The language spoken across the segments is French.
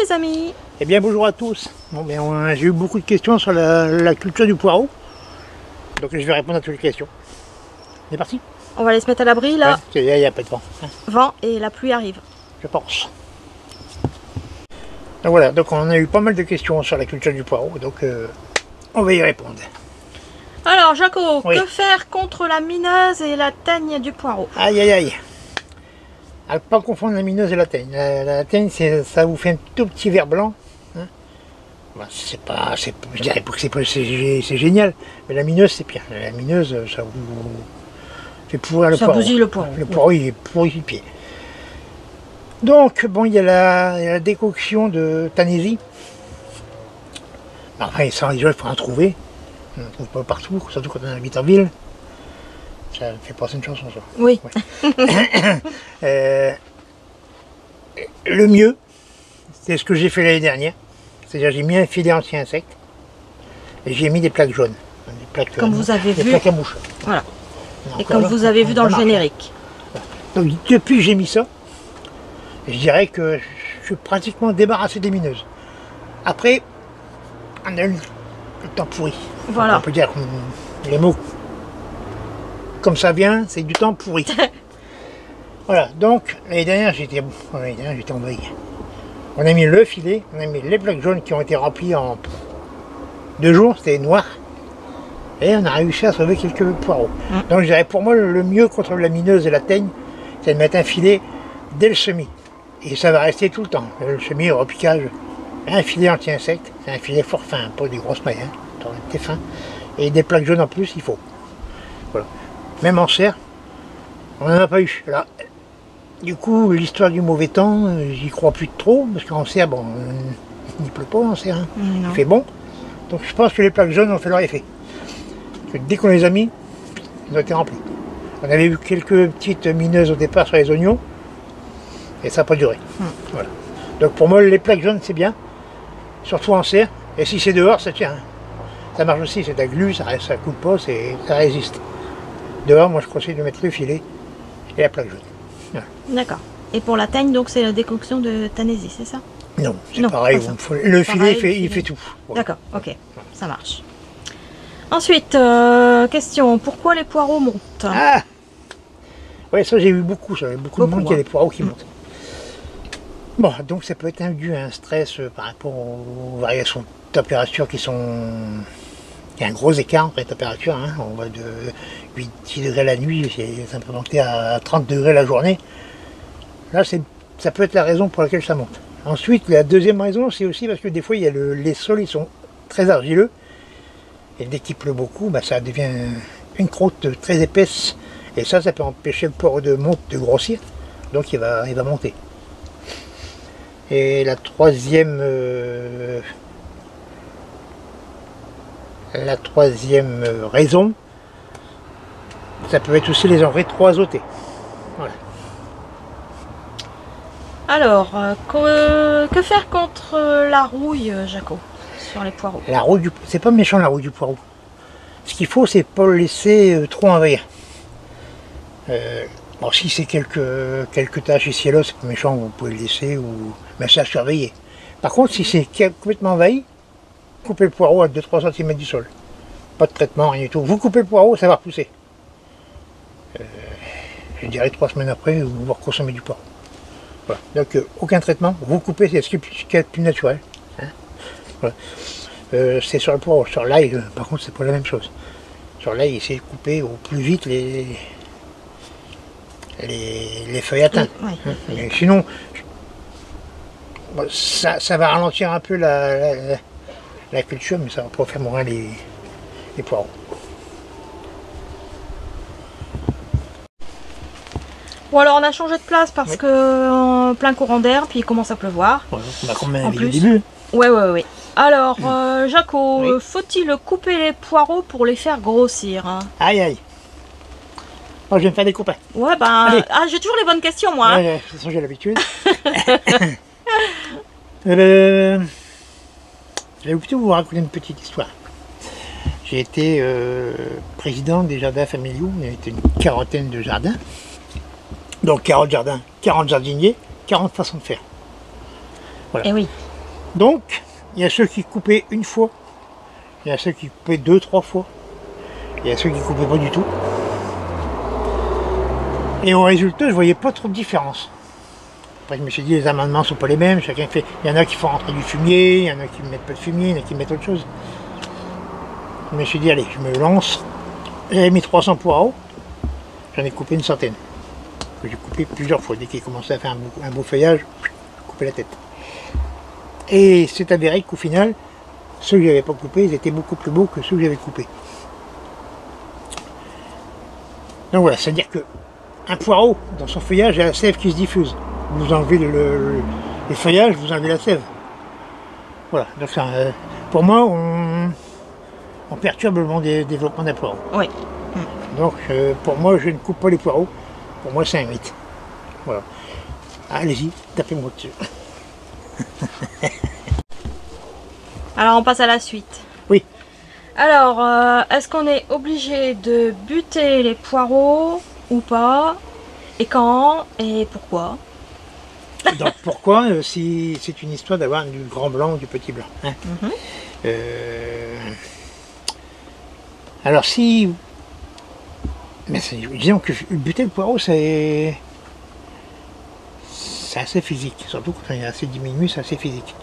les amis. Eh bien bonjour à tous. Bon, j'ai eu beaucoup de questions sur la culture du poireau. Donc je vais répondre à toutes les questions. C'est parti. On va aller se mettre à l'abri là. Il n'y a pas de vent. Vent et la pluie arrive. Je pense. Donc voilà, donc on a eu pas mal de questions sur la culture du poireau. Donc on va y répondre. Alors Jaco, Oui. que faire contre la mineuse et la teigne du poireau? Aïe aïe aïe. À ne pas confondre la mineuse et la teigne. La teigne, ça vous fait un tout petit vert blanc. Hein. Bah, je dirais pas que c'est génial, mais la mineuse c'est pire. La mineuse, ça vous fait pourrir le Ça poireau. bousille le poireau. Le poireau il est pourri du pied. Donc bon, il y a la décoction de Tanésie. Enfin, ça déjà il faut en trouver. On ne trouve pas partout, surtout quand on habite en ville. Ça me fait penser une chanson ça. Oui. Ouais. Le mieux, c'est ce que j'ai fait l'année dernière. C'est-à-dire j'ai mis un filet anti-insecte et j'ai mis des plaques jaunes. Des plaques, Comme vous avez des vu. plaques à mouches. Voilà. Donc, Et comme voilà, vous avez vu dans le ça marche. générique. Donc depuis que j'ai mis ça, je dirais que je suis pratiquement débarrassé des mineuses. Après, on a eu le temps pourri. Voilà. On peut dire les mots comme ça vient, c'est du temps pourri. Voilà, donc l'année dernière j'étais envahi. On a mis le filet, on a mis les plaques jaunes qui ont été remplies en 2 jours, c'était noir. Et on a réussi à sauver quelques poireaux. Donc je dirais pour moi le mieux contre la mineuse et la teigne, c'est de mettre un filet dès le semis. Et ça va rester tout le temps. Le semis, le repiquage, un filet anti-insecte, c'est un filet fort fin, pas des grosses mailles, hein, c'est fin. Et des plaques jaunes en plus, il faut. Voilà. Même en serre, on n'en a pas eu. Alors, du coup, l'histoire du mauvais temps, j'y crois plus trop, parce qu'en serre, bon, il ne pleut pas en serre, hein. Non. Il fait bon. Donc je pense que les plaques jaunes ont fait leur effet. Parce que dès qu'on les a mis, ils ont été remplis. On avait eu quelques petites mineuses au départ sur les oignons, et ça n'a pas duré. Voilà. Donc pour moi, les plaques jaunes, c'est bien, surtout en serre. Et si c'est dehors, ça tient. Ça marche aussi, c'est de la glu, ça ne coule pas, ça résiste. Dehors, moi je conseille de mettre le filet et la plaque jaune. Voilà. D'accord. Et pour la teigne, donc c'est la décoction de Tanésie, c'est ça? Non, c'est Non, pareil. pas ça. Le filet, Pareil, il fait tout. Voilà. D'accord, ok, ça marche. Ensuite, question, pourquoi les poireaux montent? Ah ouais, ça j'ai eu beaucoup, ça. Beaucoup de Beaucoup, monde qui a hein. des poireaux qui montent. Bon, donc ça peut être dû à un stress par rapport aux variations de température qui sont... Il y a un gros écart entre les températures, hein. On va de 8-10 degrés la nuit, ça peut monter à 30 degrés la journée. Là, ça peut être la raison pour laquelle ça monte. Ensuite, la deuxième raison, c'est aussi parce que des fois, il y a les sols ils sont très argileux. Et dès qu'il pleut beaucoup, bah, ça devient une croûte très épaisse. Et ça peut empêcher le poireau de grossir. Donc il va monter. Et la troisième raison, ça peut être aussi les engrais trop azotés. Voilà. Alors, que faire contre la rouille, Jaco, sur les poireaux? La rouille c'est pas méchant la rouille du poireau. Ce qu'il faut, c'est pas le laisser trop envahir. Bon, si c'est quelques taches ici et là, c'est pas méchant, vous pouvez le laisser, mais c'est à surveiller. Par contre, si c'est complètement envahi, coupez le poireau à 2-3 cm du sol. Pas de traitement, rien du tout. Vous coupez le poireau, ça va repousser. Je dirais 3 semaines après, vous reconsommer du poireau. Voilà. Donc aucun traitement, vous coupez, c'est ce qui est plus naturel. Hein. Voilà. C'est sur le poireau. Sur l'ail, par contre, c'est pas la même chose. Sur l'ail, essayez de couper au plus vite les feuilles atteintes. Oui, Hein. Mais sinon, bon, ça va ralentir un peu la culture, mais ça va pas faire mourir les poireaux. Bon alors on a changé de place parce Oui. que plein courant d'air, puis il commence à pleuvoir. Voilà, on a quand même En vu au plus. début. Ouais. Alors, Jaco, Oui. faut-il couper les poireaux pour les faire grossir, hein? Aïe aïe. Oh, je vais me faire des copains. Ouais, ben... Allez. Ah, j'ai toujours les bonnes questions, moi. Hein. Ouais, de toute façon, j'ai l'habitude. Je vais plutôt vous raconter une petite histoire. J'ai été président des jardins familiaux, il y a été une quarantaine de jardins. Donc 40 jardins, 40 jardiniers, 40 façons de faire. Voilà. Eh oui. Donc, il y a ceux qui coupaient une fois, il y a ceux qui coupaient 2-3 fois, il y a ceux qui coupaient pas du tout. Et au résultat, je voyais pas trop de différence. Après, je me suis dit, les amendements sont pas les mêmes, chacun fait. Il y en a qui font rentrer du fumier, il y en a qui ne mettent pas de fumier, il y en a qui mettent autre chose. Je me suis dit, allez, je me lance. J'avais mis 300 poireaux, j'en ai coupé une centaine. Que j'ai coupé plusieurs fois. Dès qu'il commençait à faire un beau feuillage, je coupais la tête. Et c'est avéré qu'au final, ceux que j'avais pas coupés, ils étaient beaucoup plus beaux que ceux que j'avais coupés. Donc voilà, c'est-à-dire que un poireau, dans son feuillage, il y a la sève qui se diffuse. Vous enlevez les feuillages, vous enlevez la sève. Voilà, donc ça, pour moi, on perturbe le bon développement d'un poireau. Oui. Donc pour moi, je ne coupe pas les poireaux. Pour moi, c'est un mythe. Voilà. Allez-y, tapez-moi dessus. Alors on passe à la suite. Oui. Alors, est-ce qu'on est obligé de buter les poireaux ou pas? Et quand? Et pourquoi? Donc pourquoi si c'est une histoire d'avoir du grand blanc ou du petit blanc, hein. Alors si... Mais disons que buter le poireau, c'est assez physique. Surtout quand il est assez diminué, c'est assez physique.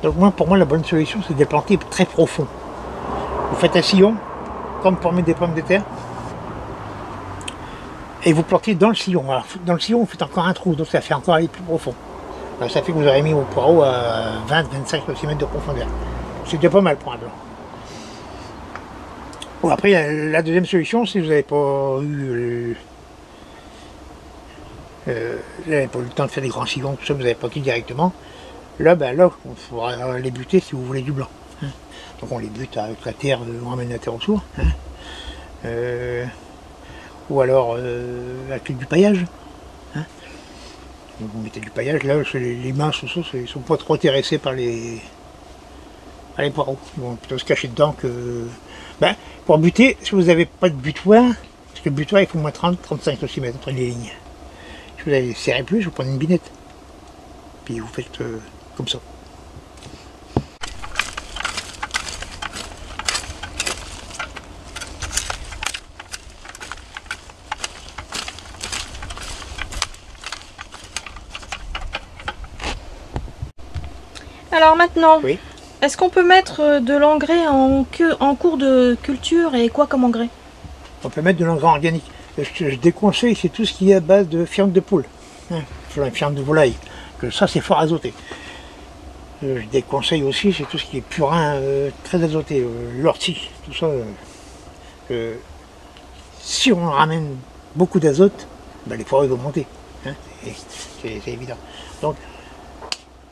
Donc moi, pour moi, la bonne solution, c'est de les planter très profond. Vous faites un sillon, comme pour mettre des pommes de terre, et vous plantez dans le sillon. Alors, dans le sillon, vous faites encore un trou, donc ça fait encore aller plus profond. Alors, ça fait que vous aurez mis vos poireaux à 20-25 cm de profondeur. C'est déjà pas mal pour un blanc. Bon, après, la deuxième solution, si vous n'avez pas eu le temps de faire des grands sillons, tout ça, vous n'avez pas quitté directement, là, on pourra les buter si vous voulez du blanc. Hein. Donc on les bute avec la terre, on ramène la terre autour. Hein. Ou alors avec du paillage. Hein. Donc vous mettez du paillage, là, les mains sous ça, ils ne sont pas trop intéressés par les poireaux. Ils vont plutôt se cacher dedans que... pour buter, si vous n'avez pas de butoir, parce que le butoir il faut au moins 30-35 cm entre les lignes. Si vous allez serrer plus, vous prenez une binette. Puis vous faites comme ça. Alors maintenant, Oui. Est-ce qu'on peut mettre de l'engrais en cours de culture et quoi comme engrais? On peut mettre de l'engrais organique. Je déconseille, c'est tout ce qui est à base de fiente de poule, hein, fiente de volaille, que ça c'est fort azoté. Je déconseille aussi, c'est tout ce qui est purin, très azoté, l'ortie, tout ça. Si on ramène beaucoup d'azote, les poireaux vont monter, hein, c'est évident. Donc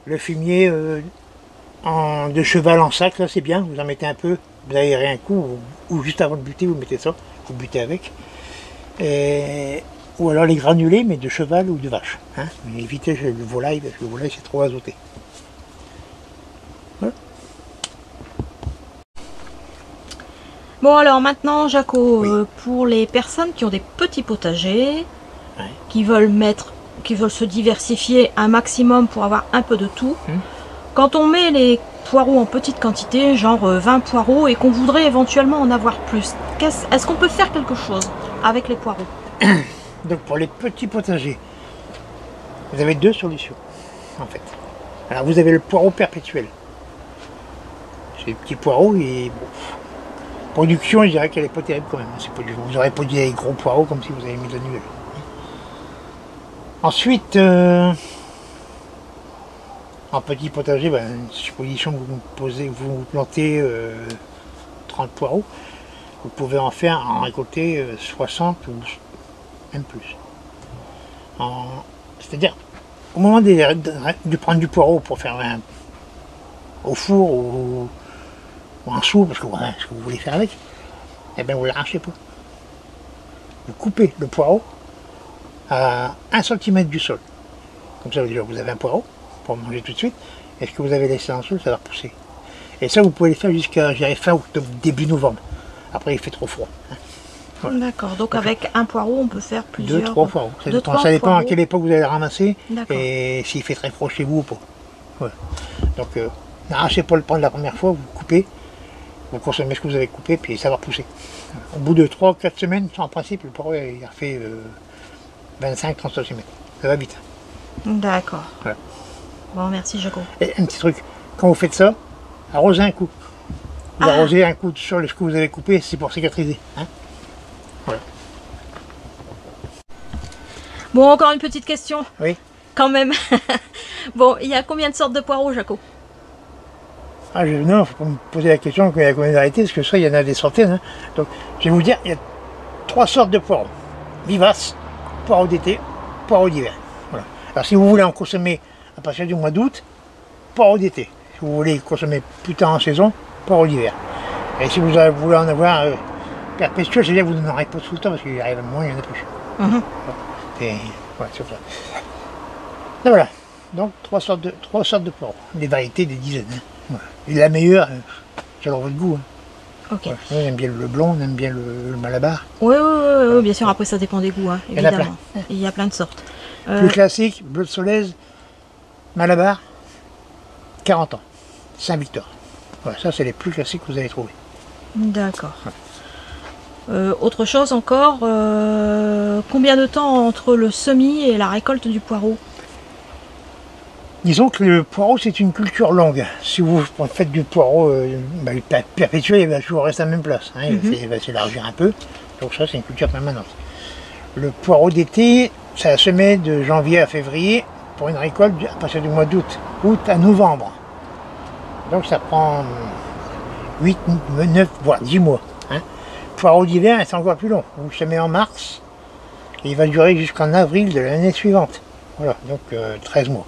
le fumier de cheval en sac, là c'est bien, vous en mettez un peu, vous aérez un coup, ou juste avant de buter, vous mettez ça, vous butez avec. Ou alors les granulés, mais de cheval ou de vache. Hein. Mais évitez le volaille, parce que le volaille c'est trop azoté. Voilà. Bon alors maintenant Jaco, Oui. pour les personnes qui ont des petits potagers, Ouais. qui veulent se diversifier un maximum pour avoir un peu de tout, quand on met les poireaux en petite quantité, genre 20 poireaux, et qu'on voudrait éventuellement en avoir plus, est-ce qu'on peut faire quelque chose avec les poireaux? Donc pour les petits potagers, vous avez deux solutions en fait. Alors vous avez le poireau perpétuel. C'est des petits poireaux et bon, production je dirais qu'elle n'est pas terrible quand même. Vous n'aurez pas des gros poireaux comme si vous avez mis de l'annuel. Ensuite, en petit potager, supposition que vous plantez 30 poireaux, vous pouvez en récolter 60 ou même plus. C'est-à-dire, au moment de prendre du poireau pour faire au four ou un sou, parce que voilà, ce que vous voulez faire avec, eh bien vous ne l'arrachez pas. Vous coupez le poireau à 1 cm du sol. Comme ça, déjà, vous avez un poireau pour manger tout de suite. Et ce que vous avez laissé dans le sol, ça va repousser. Et ça, vous pouvez le faire jusqu'à fin octobre, début novembre. Après, il fait trop froid. Hein. Voilà. D'accord, donc avec un poireau, on peut faire plusieurs... 2-3 poireaux. Ça dépend à quelle époque vous allez ramasser et s'il fait très froid chez vous ou pas. Voilà. Donc, N'arrachez pas le pan de la première fois, vous coupez, vous consommez ce que vous avez coupé, puis ça va repousser. Au bout de 3-4 semaines, en principe, le poireau il a fait 25-30 cm. Ça va vite. D'accord. Voilà. Bon, merci Jaco. Et un petit truc, quand vous faites ça, arrosez un coup. Vous arrosez un coup sur ce que vous avez coupé, c'est pour cicatriser. Hein, voilà. Bon, encore une petite question. Oui. Quand même. Bon, il y a combien de sortes de poireaux, Jaco? Ah, non, il ne faut pas me poser la question qu'il y a combien de variétés, parce que ça, il y en a des centaines. Hein. Donc, je vais vous dire, il y a 3 sortes de poireaux. Vivaces, poireaux d'été, poireaux d'hiver. Voilà. Alors, si vous voulez en consommer à partir du mois d'août, poireaux d'été. Si vous voulez consommer plus tard en saison, poireaux d'hiver. Et si vous voulez en avoir perpétuel, c'est-à-dire que vous n'en aurez pas tout le temps, parce qu'il arrive un moment, il n'y en a plus. Et voilà, c'est ça. Et voilà. Donc, 3 sortes de poireaux. Des variétés, des dizaines. Hein. Voilà. Et la meilleure, selon votre goût. Hein. Ok. Ouais. On aime bien le blond, on aime bien le malabar. Oui, bien sûr, après ça dépend des goûts, hein, évidemment. Il y a plein de sortes. Plus classique, bleu de Solèze, malabar, 40 ans, Saint-Victor. Voilà, ça c'est les plus classiques que vous allez trouver. D'accord. Autre chose encore, combien de temps entre le semis et la récolte du poireau? Disons que le poireau c'est une culture longue. Si vous faites du poireau perpétuel, il va toujours rester à la même place. Hein. Il va s'élargir un peu. Donc ça c'est une culture permanente. Le poireau d'été, ça a semé de janvier à février pour une récolte à partir du mois d'août. Août à novembre. Donc ça prend 8, 9, voire 10 mois. Hein. Le poireau d'hiver c'est encore plus long. Vous le semez en mars et il va durer jusqu'en avril de l'année suivante. Voilà, donc 13 mois.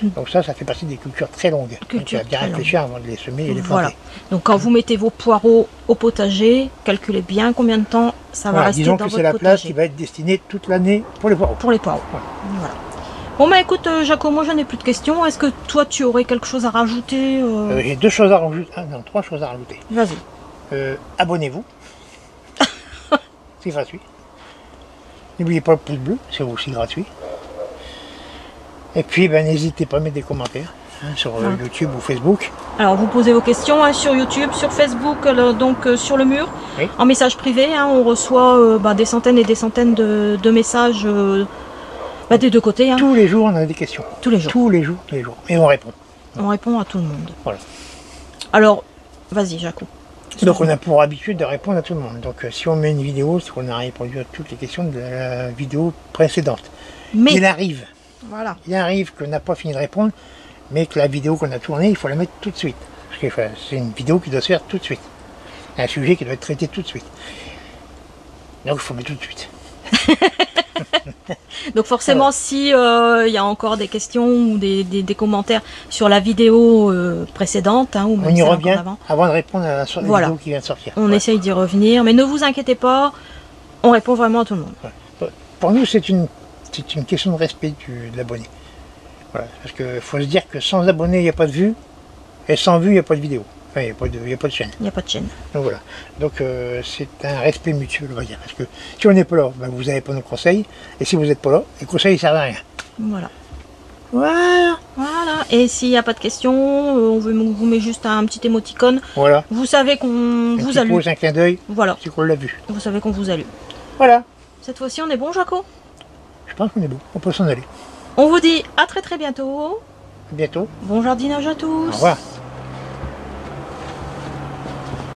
Donc ça fait partie des cultures très longues. Donc il faut bien réfléchir avant de les semer et les planter. Voilà. Donc quand vous mettez vos poireaux au potager, calculez bien combien de temps ça va rester dans votre potager. Disons que c'est la place qui va être destinée toute l'année pour les poireaux. Pour les poireaux. Voilà. Bon bah écoute Jaco, moi je n'ai plus de questions. Est-ce que toi tu aurais quelque chose à rajouter? J'ai 2 choses à rajouter. Ah non, 3 choses à rajouter. Vas-y. Abonnez-vous. C'est gratuit. N'oubliez pas le pouce bleu, c'est aussi gratuit. Et puis, n'hésitez pas à mettre des commentaires sur YouTube ou Facebook. Alors, vous posez vos questions sur YouTube, sur Facebook, donc sur le mur, en message privé. On reçoit des centaines et des centaines de messages des deux côtés. Tous les jours, on a des questions. Tous les jours. Tous les jours. Et on répond. On répond à tout le monde. Voilà. Alors, vas-y, Jaco. Donc, on a pour habitude de répondre à tout le monde. Donc, si on met une vidéo, c'est qu'on a répondu à toutes les questions de la vidéo précédente. Mais il arrive. Voilà. Il arrive qu'on n'a pas fini de répondre, mais que la vidéo qu'on a tournée, il faut la mettre tout de suite. Parce que c'est une vidéo qui doit se faire tout de suite. Un sujet qui doit être traité tout de suite. Donc il faut mettre tout de suite. Donc forcément, si il y a encore des questions ou des commentaires sur la vidéo précédente, ou même on y revient avant de répondre à la vidéo qui vient de sortir. On essaye d'y revenir, mais ne vous inquiétez pas, on répond vraiment à tout le monde. Pour nous, c'est une question de respect de l'abonné. Voilà, parce qu'il faut se dire que sans abonnés, il n'y a pas de vue, et sans vue, il n'y a pas de vidéo. Enfin, il n'y a pas de chaîne. Il n'y a pas de chaîne. Donc voilà. Donc c'est un respect mutuel, on va dire. Parce que si on n'est pas là, vous n'avez pas nos conseils, et si vous n'êtes pas là, les conseils ne servent à rien. Voilà. Voilà. Et s'il n'y a pas de questions, on vous met juste un petit émoticône. Voilà. Vous savez qu'on vous a lu. Un clin d'œil. Voilà. C'est qu'on l'a vu. Vous savez qu'on vous a lu. Voilà. Cette fois-ci, on est bon, Jaco? Je pense qu'on est bon. On peut s'en aller. On vous dit à très bientôt. À bientôt. Bon jardinage à tous. Au revoir.